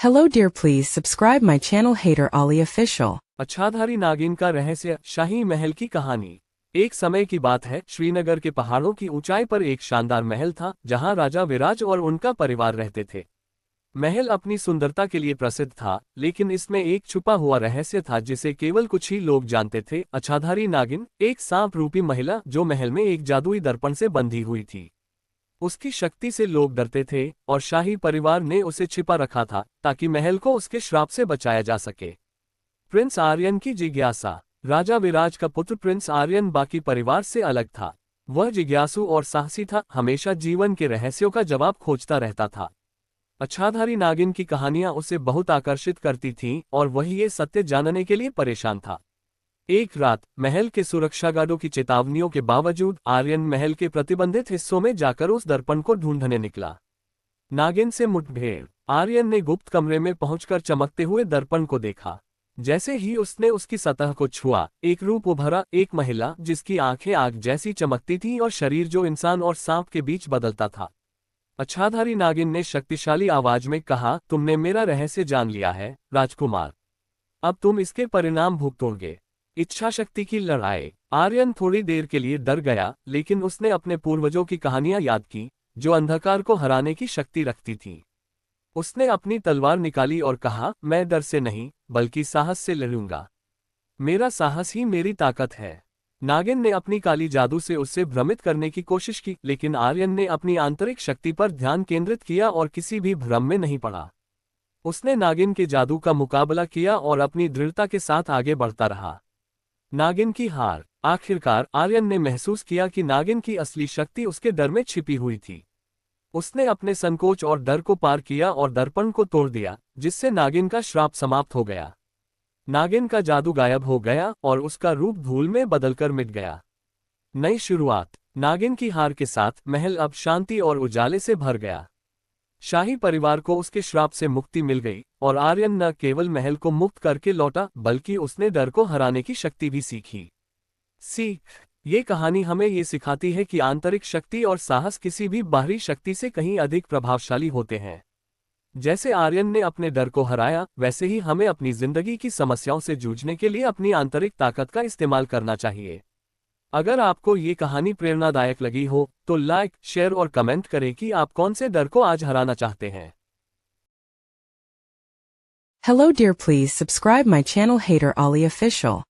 Hello dear, please subscribe my channel Hater Ali Official। अच्छाधारी नागिन का रहस्य, शाही महल की कहानी। एक समय की बात है, श्रीनगर के पहाड़ों की ऊंचाई पर एक शानदार महल था जहां राजा विराज और उनका परिवार रहते थे। महल अपनी सुंदरता के लिए प्रसिद्ध था, लेकिन इसमें एक छुपा हुआ रहस्य था जिसे केवल कुछ ही लोग जानते थे। अच्छाधारी नागिन एक सांप रूपी महिला जो महल में एक जादुई दर्पण से बंधी हुई थी। उसकी शक्ति से लोग डरते थे और शाही परिवार ने उसे छिपा रखा था ताकि महल को उसके श्राप से बचाया जा सके। प्रिंस आर्यन की जिज्ञासा। राजा विराज का पुत्र प्रिंस आर्यन बाकी परिवार से अलग था। वह जिज्ञासु और साहसी था, हमेशा जीवन के रहस्यों का जवाब खोजता रहता था। अच्छाधारी नागिन की कहानियां उसे बहुत आकर्षित करती थीं और वह ये सत्य जानने के लिए परेशान था। एक रात महल के सुरक्षा गार्डों की चेतावनियों के बावजूद आर्यन महल के प्रतिबंधित हिस्सों में जाकर उस दर्पण को ढूंढने निकला। नागिन से मुठभेड़। आर्यन ने गुप्त कमरे में पहुंचकर चमकते हुए दर्पण को देखा। जैसे ही उसने उसकी सतह को छुआ, एक रूप उभरा, एक महिला जिसकी आंखें आग जैसी चमकती थीं और शरीर जो इंसान और सांप के बीच बदलता था। अच्छाधारी नागिन ने शक्तिशाली आवाज में कहा, तुमने मेरा रहस्य जान लिया है राजकुमार, अब तुम इसके परिणाम भुगतोगे। इच्छा शक्ति की लड़ाई। आर्यन थोड़ी देर के लिए डर गया, लेकिन उसने अपने पूर्वजों की कहानियां याद की जो अंधकार को हराने की शक्ति रखती थीं। उसने अपनी तलवार निकाली और कहा, मैं डर से नहीं बल्कि साहस से लड़ूंगा। मेरा साहस ही मेरी ताकत है। नागिन ने अपनी काली जादू से उससे भ्रमित करने की कोशिश की, लेकिन आर्यन ने अपनी आंतरिक शक्ति पर ध्यान केंद्रित किया और किसी भी भ्रम में नहीं पड़ा। उसने नागिन के जादू का मुकाबला किया और अपनी दृढ़ता के साथ आगे बढ़ता रहा। नागिन की हार। आखिरकार आर्यन ने महसूस किया कि नागिन की असली शक्ति उसके डर में छिपी हुई थी। उसने अपने संकोच और डर को पार किया और दर्पण को तोड़ दिया, जिससे नागिन का श्राप समाप्त हो गया। नागिन का जादू गायब हो गया और उसका रूप धूल में बदलकर मिट गया। नई शुरुआत। नागिन की हार के साथ महल अब शांति और उजाले से भर गया। शाही परिवार को उसके श्राप से मुक्ति मिल गई और आर्यन न केवल महल को मुक्त करके लौटा बल्कि उसने डर को हराने की शक्ति भी सीखी। ये कहानी हमें ये सिखाती है कि आंतरिक शक्ति और साहस किसी भी बाहरी शक्ति से कहीं अधिक प्रभावशाली होते हैं। जैसे आर्यन ने अपने डर को हराया, वैसे ही हमें अपनी जिंदगी की समस्याओं से जूझने के लिए अपनी आंतरिक ताकत का इस्तेमाल करना चाहिए। अगर आपको ये कहानी प्रेरणादायक लगी हो तो लाइक, शेयर और कमेंट करें कि आप कौन से डर को आज हराना चाहते हैं। Hello dear, please subscribe my channel Hater Ali Official।